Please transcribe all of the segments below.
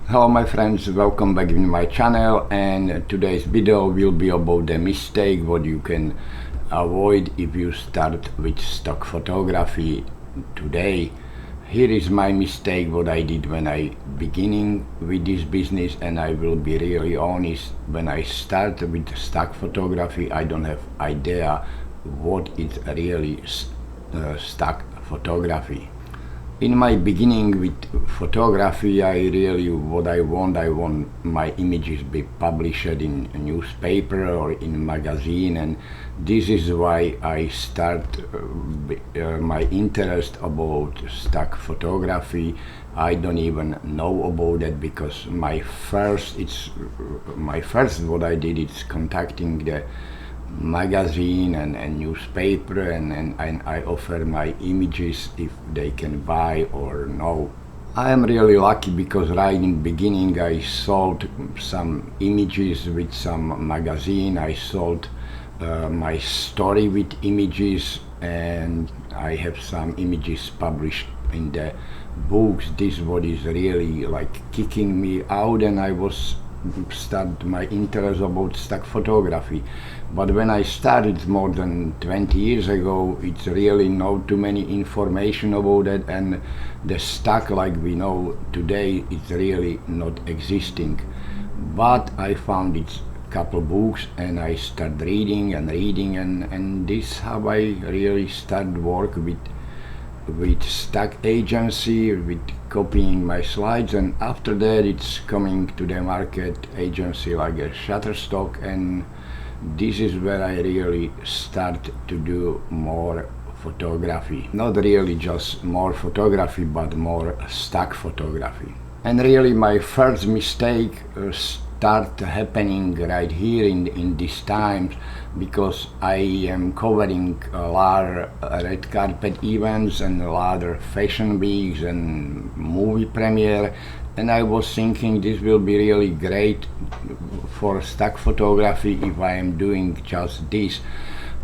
Hello my friends, welcome back in my channel, and today's video will be about the mistake what you can avoid if you start with stock photography today. Here is my mistake what I did when I beginning with this business, and I will be really honest. When I start with stock photography, I don't have idea what is really stock photography. In my beginning with photography, I want my images be published in a newspaper or in magazine, and this is why I start my interest about stock photography. I don't even know about it because my first what I did is contacting the magazine and newspaper, and I offer my images if they can buy or no. I am really lucky because right in beginning I sold some images with some magazine. I sold my story with images, and I have some images published in the books. This what is really like kicking me out, and I was start my interest about stock photography. But when I started more than 20 years ago, it's really not too many information about it, and the stock like we know today is really not existing. But I found it's couple books, and I started reading, and this how I really started work with stock agency, with copying my slides, and after that it's coming to the market agency like a Shutterstock, and this is where I really start to do more photography. Not really just more photography, but more stock photography. And really my first mistake start happening right here in these times, because I am covering a lot of red carpet events and a lot of fashion weeks and movie premiere, and I was thinking this will be really great for stock photography if I am doing just this.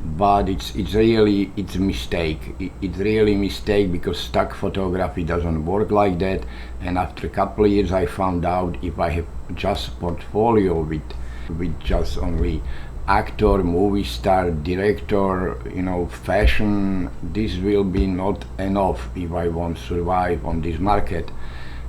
But it's a mistake. It's really a mistake, because stock photography doesn't work like that. And after a couple of years I found out if I have just portfolio with just only actor, movie star, director, fashion, this will be not enough if I want to survive on this market.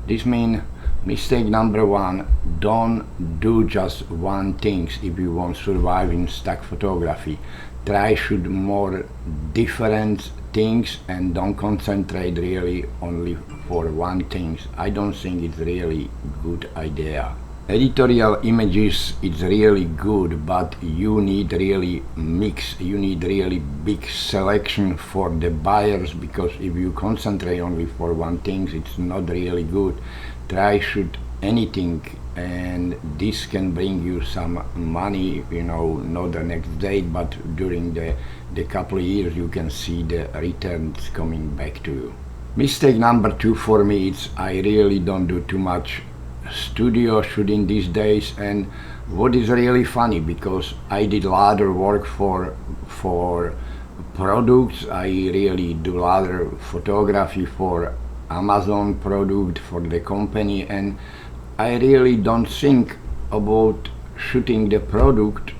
This means mistake number one: don't do just one thing if you want to survive in stock photography. Try shoot more different things, and don't concentrate really only for one thing. I don't think it's really good idea. Editorial images is really good, but you need really mix. You need really big selection for the buyers, because if you concentrate only for one thing, it's not really good. Try shoot anything, and this can bring you some money, not the next day, but during the couple of years you can see the returns coming back to you. Mistake number two for me is I really don't do too much studio shooting these days. And what is really funny, because I did a lot of work for products. I really do a lot of photography for Amazon product, for the company, and I really don't think about shooting the product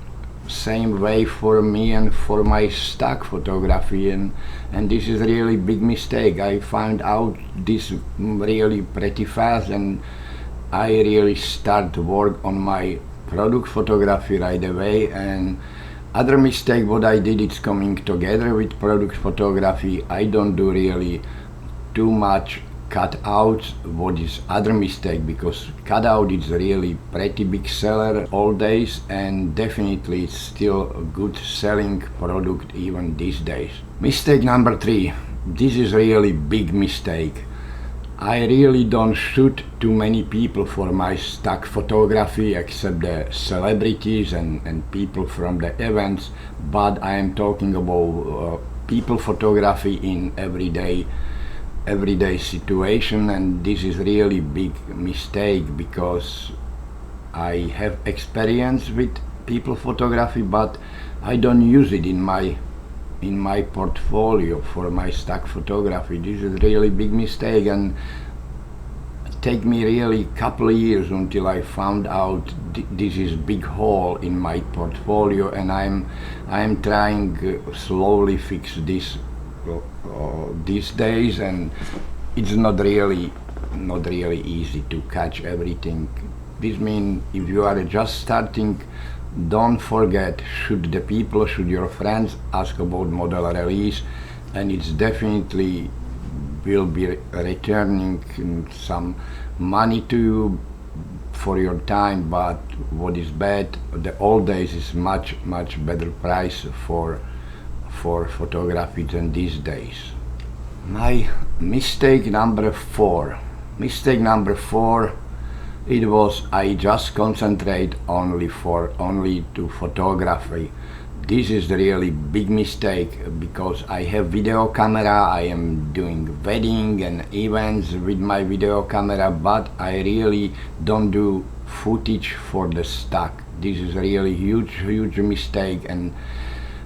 same way for me and for my stock photography, and this is really big mistake. I found out this really pretty fast, and I really start to work on my product photography right away. And other mistake what I did is coming together with product photography. I don't do really too much cutouts. What is other mistake, because cutout is really pretty big seller all days, and definitely it's still a good selling product even these days. Mistake number three, this is really big mistake. I really don't shoot too many people for my stock photography, except the celebrities and people from the events, but I am talking about people photography in everyday situation, and this is really big mistake, because I have experience with people photography, but I don't use it in my portfolio for my stock photography. This is really big mistake, and take me really couple of years until I found out this is big hole in my portfolio, and I'm trying slowly fix this these days, and it's not really easy to catch everything. This means if you are just starting, don't forget, should your friends ask about model release, and it's definitely will be returning some money to you for your time, but what is bad, the old days is much better price for photography than these days. My mistake number four, it was I just concentrate only to photography. This is the really big mistake, because I have video camera, I am doing wedding and events with my video camera, but I really don't do footage for the stock. This is a really huge mistake, and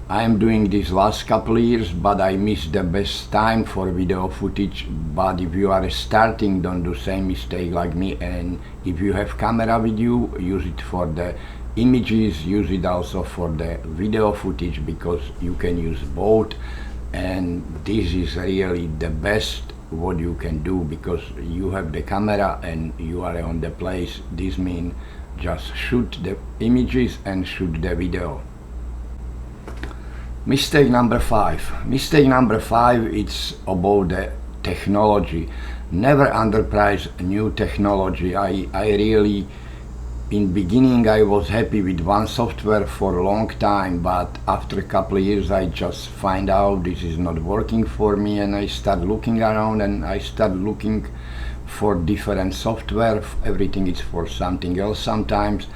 I am doing this last couple of years, but I missed the best time for video footage. But if you are starting, don't do same mistake like me, and if you have camera with you, use it for the images, use it also for the video footage, because you can use both, and this is really the best what you can do, because you have the camera and you are on the place. This means just shoot the images and shoot the video. Mistake number five, it's about the technology. Never underprice new technology. I really, in beginning I was happy with one software for a long time, but after a couple of years I just find out this is not working for me, and I start looking around and I start looking for different software. Everything is for something else sometimes.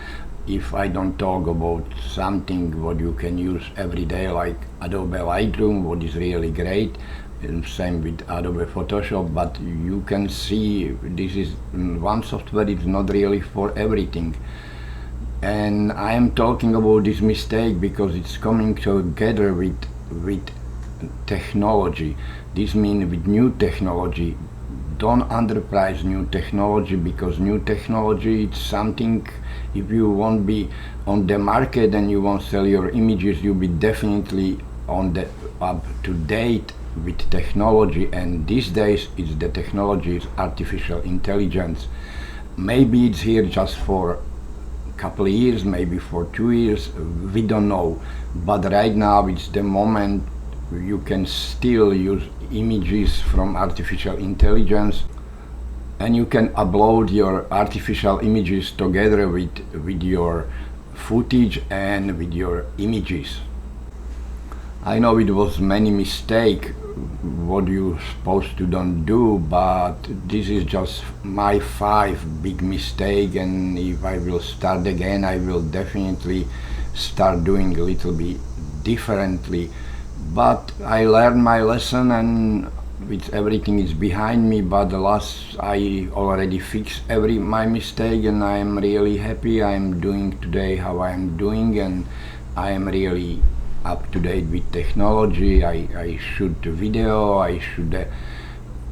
If I don't talk about something what you can use every day, like Adobe Lightroom, what is really great, and same with Adobe Photoshop, but you can see this is one software, it's not really for everything. And I am talking about this mistake because it's coming together with technology. This means with new technology. Don't underprice new technology, because new technology it's something, if you won't be on the market and you won't sell your images, you'll be definitely on the up to date with technology. And these days it's the technology is artificial intelligence. Maybe it's here just for a couple of years, maybe for 2 years, we don't know, but right now it's the moment you can still use images from artificial intelligence, and you can upload your artificial images together with your footage and with your images. I know it was many mistake what you supposed to don't do, but this is just my 5 big mistake, and if I will start again, I will definitely start doing a little bit differently. But I learned my lesson, and with everything is behind me, but the last I already fixed my mistake, and I am really happy I am doing today how I am doing, and I am really up to date with technology. I shoot the video, I shoot the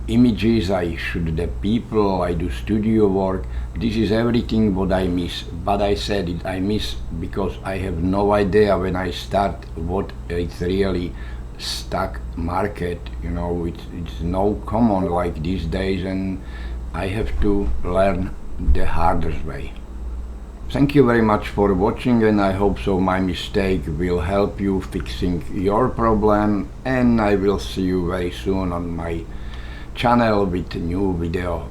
images, I shoot the people, I do studio work. This is everything what I miss, but I said it, I miss because I have no idea when I start what it's really stock market, you know, it's no common like these days, and I have to learn the hardest way. Thank you very much for watching, and I hope so my mistake will help you fixing your problem, and I will see you very soon on my channel with new video.